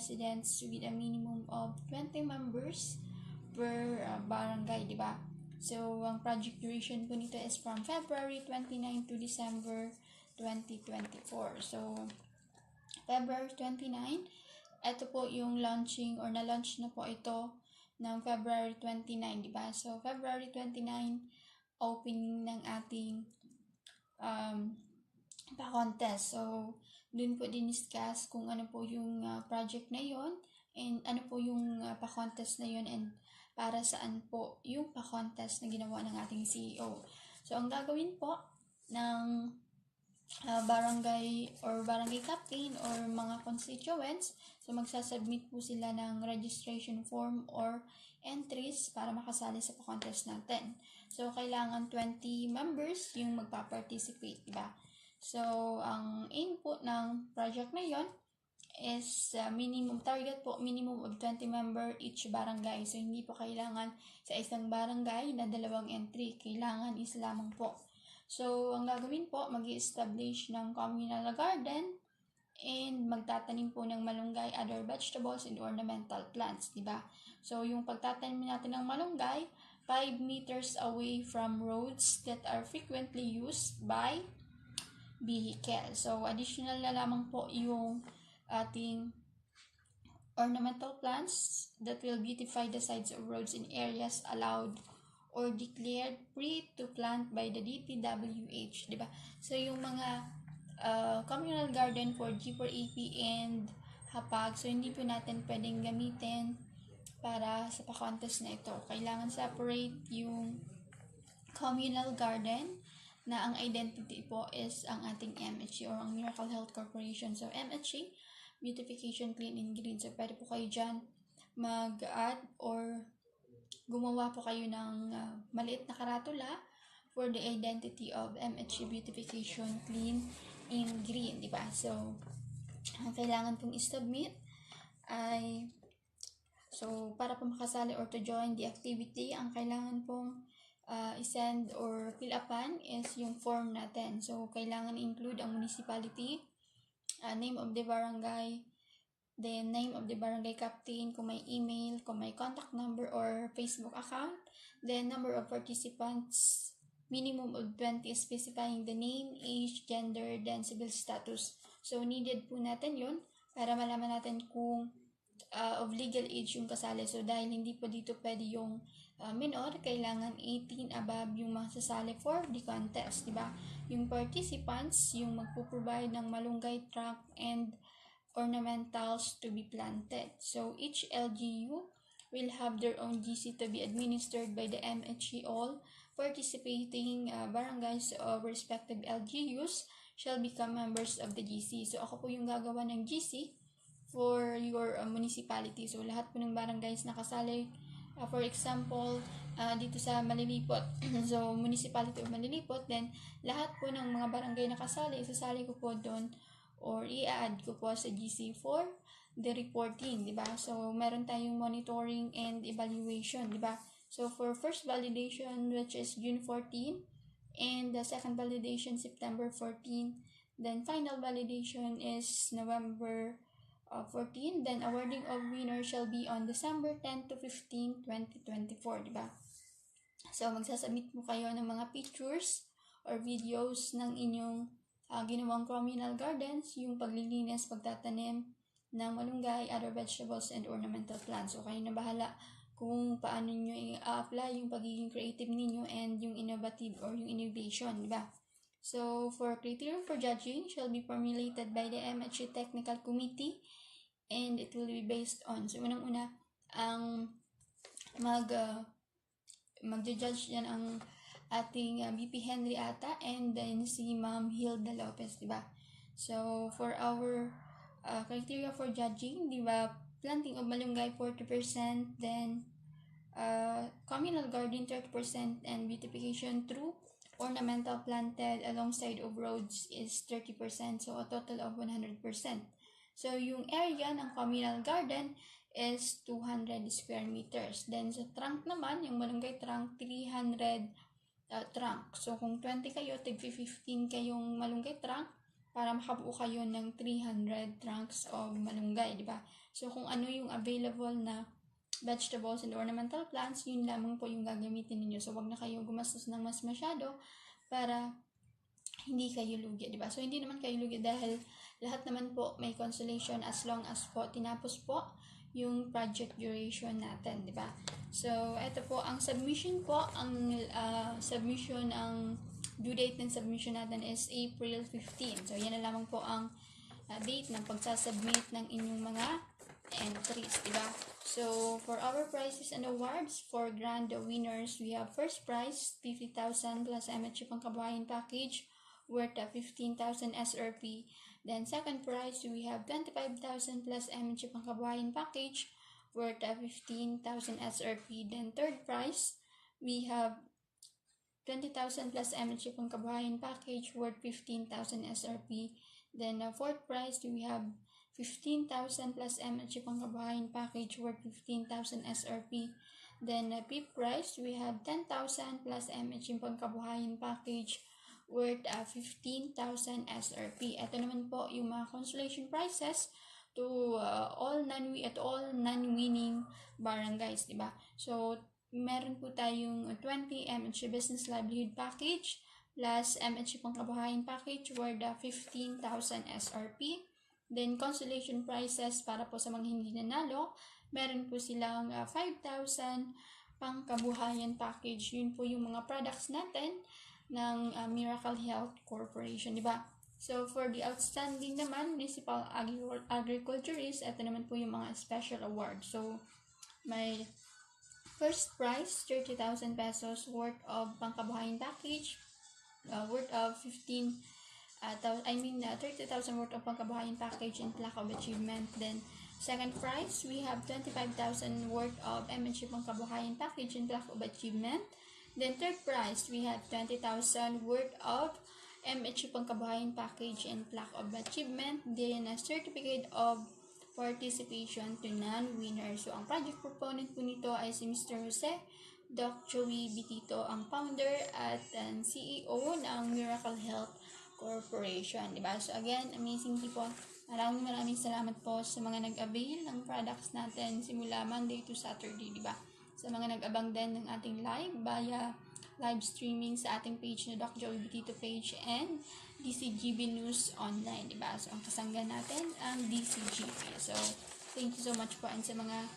residents with a minimum of 20 members per barangay, di ba? So, ang project duration po nito is from February 29 to December 2024. So, February 29, ito po yung launching or na-launch na po ito ng February 29, di ba? So, February 29, opening ng ating pa-contest. So, dun po diniscuss kung ano po yung project na yon and ano po yung pa-contest na yon and para saan po yung pa-contest na ginawa ng ating CEO. So, ang gagawin po ng barangay or barangay captain or mga constituents, so magsasubmit po sila ng registration form or entries para makasali sa pa-contest natin. So, kailangan 20 members yung magpa-participate, diba? So, ang aim po ng project na yon is minimum target po, minimum of 20 member each barangay. So, hindi po kailangan sa isang barangay na 2 entry. Kailangan isa lamang po. So, ang gagawin po, mag-i-establish ng communal garden and magtatanim po ng malunggay, other vegetables, and ornamental plants, diba? So, yung pagtatanim natin ng malunggay, 5 meters away from roads that are frequently used by vehicle. So, additional na lamang po yung ating ornamental plants that will beautify the sides of roads in areas allowed or declared free to plant by the DPWH, diba? So, yung mga communal garden for G4AP and hapag, so hindi po natin pwedeng gamitin para sa pa-contest na ito. Kailangan separate yung communal garden na ang identity po is ang ating MHC or ang Miracle Health Corporation. So, MHC, Beautification, Clean and Green. So, pwede po kayo dyan mag-add or gumawa po kayo ng maliit na karatula for the identity of MHC Beautification, Clean and Green, diba? So, ang kailangan pong i-submit ay, so, para po makasali or to join the activity, ang kailangan pong i-send or fill upan is yung form natin. So, kailangan include ang municipality, name of the barangay, then name of the barangay captain, kung may email, kung may contact number or Facebook account, then number of participants, minimum of 20, specifying the name, age, gender, then civil status. So, needed po natin yun para malaman natin kung of legal age yung kasali. So, dahil hindi po dito pwede yung minor, kailangan 18 above yung masasali for the contest, diba? Yung participants, yung magpo-provide ng malunggay trunk and ornamentals to be planted. So, each LGU will have their own GC to be administered by the MHC. All participating barangays of respective LGUs shall become members of the GC. So, ako po yung gagawa ng GC for your municipality. So, lahat po ng barangays na kasali, for example, dito sa Malilipot, so, municipality of Malilipot, then, lahat po ng mga barangay na kasali, isasali ko po doon or i-add ko po sa GC for the reporting, diba? So, meron tayong monitoring and evaluation, diba? So, for first validation, which is June 14, and the second validation, September 14, then final validation is November 14, then awarding of winner shall be on December 10 to 15, 2024, diba? So, magsasubmit mo kayo ng mga pictures or videos ng inyong ginawang communal gardens, yung paglilinis, pagtatanim ng malunggay, other vegetables, and ornamental plants. So, kayo na bahala kung paano nyo i-apply yung pagiging creative ninyo and yung innovative or yung innovation, diba? So, for criteria for judging shall be formulated by the MHC Technical Committee and it will be based on, so unang-una, ang mag-judge yan ang ating BP Henry ata and then si Ma'am Hilda Lopez, diba? So, for our criteria for judging, diba, planting of malunggay 40%, then communal garden 30%, and beautification through ornamental planted alongside of roads is 30%, so a total of 100%. So, yung area ng communal garden is 200 square meters. Then, sa trunk naman, yung malunggay trunk, 300 trunk. So, kung 20 kayo, tig 15 kayong malunggay trunk, para makabuo kayo ng 300 trunks of malunggay, di ba? So, kung ano yung available na vegetables and ornamental plants, yun lamang po yung gagamitin ninyo. So, wag na kayo gumastos ng mas masyado para hindi kayo lugi, di ba? So, hindi naman kayo lugi dahil lahat naman po may consolation as long as po tinapos po yung project duration natin, di ba? So, ito po ang submission po, ang due date ng submission natin is April 15. So, yan na lamang po ang date ng pagsasubmit ng inyong mga entries, diba? So, for our prizes and awards, for grand winners, we have first prize, 50,000 plus MHC Pangkabuhayan package worth 15,000 SRP. Then, second prize, we have 25,000 plus MHC Pangkabuhayan package worth 15,000 SRP. Then, third prize, we have 20,000 plus MHC Pangkabuhayan package worth 15,000 SRP. Then, fourth prize, we have 15,000 plus MHC Pangkabuhayan package worth 15,000 SRP. Then, fifth prize, we have 10,000 plus MHC Pangkabuhayan package worth 15,000 SRP. Ito naman po yung mga consolation prizes to all non-winning barangays, diba? So, meron po tayong 20 MHC Business Livelihood Package plus MHC Pangkabuhayan Package worth 15,000 SRP. Then, consolation prizes para po sa mga hindi nanalo, meron po silang 5,000 Pangkabuhayan Package. Yun po yung mga products natin ng Miracle Health Corporation, diba? So, for the outstanding naman, Municipal Agriculturist, ito naman po yung mga special award. So, may first prize, 30,000 pesos worth of Pangkabuhayan package, worth of 30,000 worth of Pangkabuhayan package and plaque of achievement. Then, second prize, we have 25,000 worth of MHC Pangkabuhayan package and plaque of achievement. Then, third prize, we have 20,000 worth of MHC Pangkabuhayan package and plaque of achievement. Then, a certificate of participation to non-winners. So, ang project proponent po nito ay si Mr. Jose Doc Joey Betito, ang founder at CEO ng Miracle Health Corporation, diba? So, again, amazing people. Maraming salamat po sa mga nag-avail ng products natin simula Monday to Saturday, diba? Sa mga nag-abang din ng ating live via live streaming sa ating page na Doc Joey Betito page and DZGB News Online, diba? So, ang kasangga natin ang DZGB. So, thank you so much po and sa mga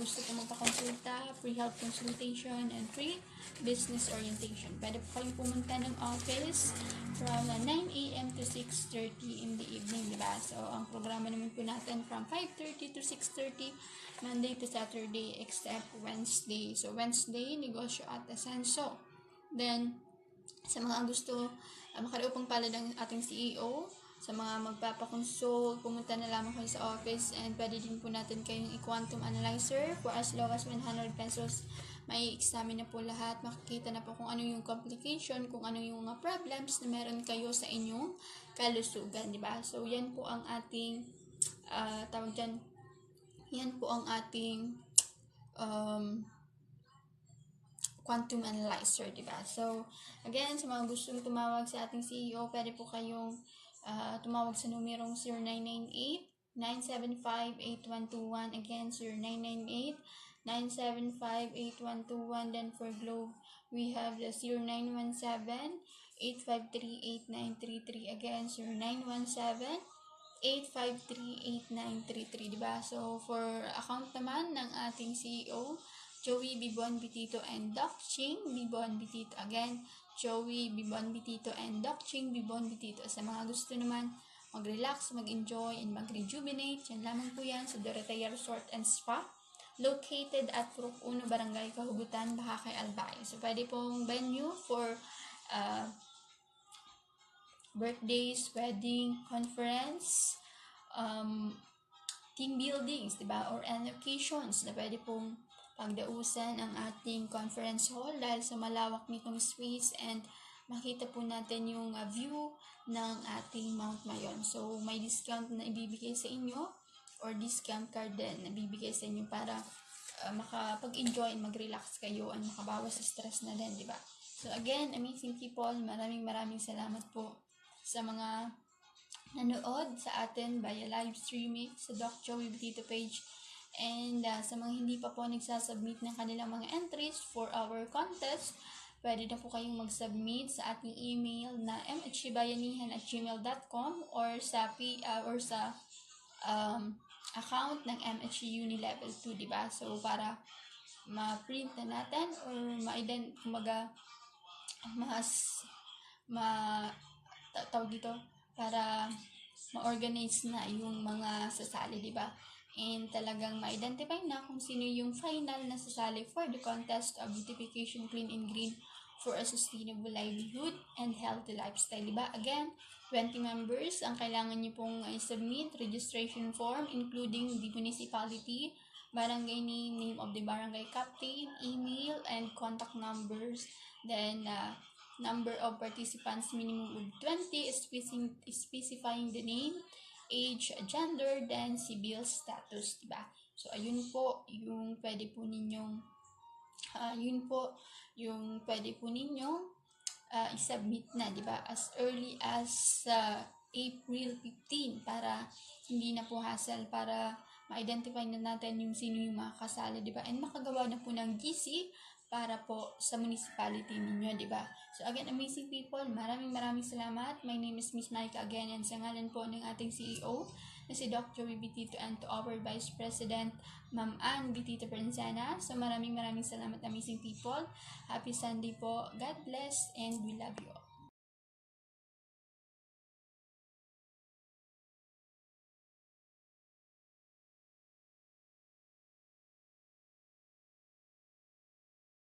gusto po magpakonsulta, free health consultation, and free business orientation. Pwede po kayong pumunta ng office from 9 a.m. to 6:30 in the evening, diba? So, ang programa naman po natin from 5:30 to 6:30, Monday to Saturday, except Wednesday. So, Wednesday, negosyo at asenso. Then, sa mga gusto makaraupang palad ang ating CEO, sa mga magpapakonsult, pumunta na lamang kayo sa office and pwede din po natin kayong i-quantum analyzer for as low as 100 pesos. May examine na po lahat, makikita na po kung ano yung complication, kung ano yung mga problems na meron kayo sa inyong kalusugan, di ba? So, yan po ang ating yan po ang ating quantum analyzer, diba? So, again, sa mga gustong tumawag sa ating CEO, pwede po kayong tumawag sa numerong 0998-975-8121. Again, 0998-975-8121. Then, for Globe, we have the 0917-853-8933. Again, 0917-853-8933, diba? So, for account naman ng ating CEO, Joey Bibon Betito and Doc Ching Bibon Betito. Again, Joey Bibon Betito and Doc Ching Bibon Betito. Sa mga gusto naman mag-relax, mag-enjoy, and mag-rejuvenate, yan lamang po yan sa Dorotea Resort and Spa, located at Purok 1, Barangay Kahugutan, Bahakay, Albay. So, pwede pong venue for birthdays, wedding, conference, team buildings, diba? Or any occasions na pwede pong pagdausan ang ating conference hall dahil sa malawak nitong space and makita po natin yung view ng ating Mount Mayon. So, may discount na ibibigay sa inyo or discount card din na ibibigay sa inyo para makapag-enjoy and mag-relax kayo at makabawas sa stress na din, diba? So, again, amazing people, maraming salamat po sa mga nanood sa atin via live streaming sa Doc Joey Betito page. And sa mga hindi pa po nagsasubmit ng kanilang mga entries for our contest, pwede na po kayong mag-submit sa ating email na mhbayanihan@gmail.com or sa account ng MHU ni Level 2, di ba? So, para ma-print na natin or tawag dito, para ma-organize na yung mga sasali, di ba? And talagang ma-identify na kung sino yung final na sasali for the contest of beautification clean and green for a sustainable livelihood and healthy lifestyle, di ba? Again, 20 members ang kailangan niyo pong i-submit registration form including the municipality, barangay name of the barangay captain, email, and contact numbers. Then, number of participants minimum of 20, specifying the name, age, gender, then civil status, diba? So, ayun po yung pwede po ninyong i-submit na, diba? As early as April 15 para hindi na po hassle, para ma-identify na natin yung sino yung mga kasali, diba? And makagawa na po ng GC para po sa municipality ninyo, diba? So again, amazing people, maraming salamat. My name is Miss Maika again, and sa ngalan po ng ating CEO na si Dr. Betito, and to our Vice President, Ma'am Ann Betito Prensana. So maraming salamat, amazing people. Happy Sunday po. God bless, and we love you all.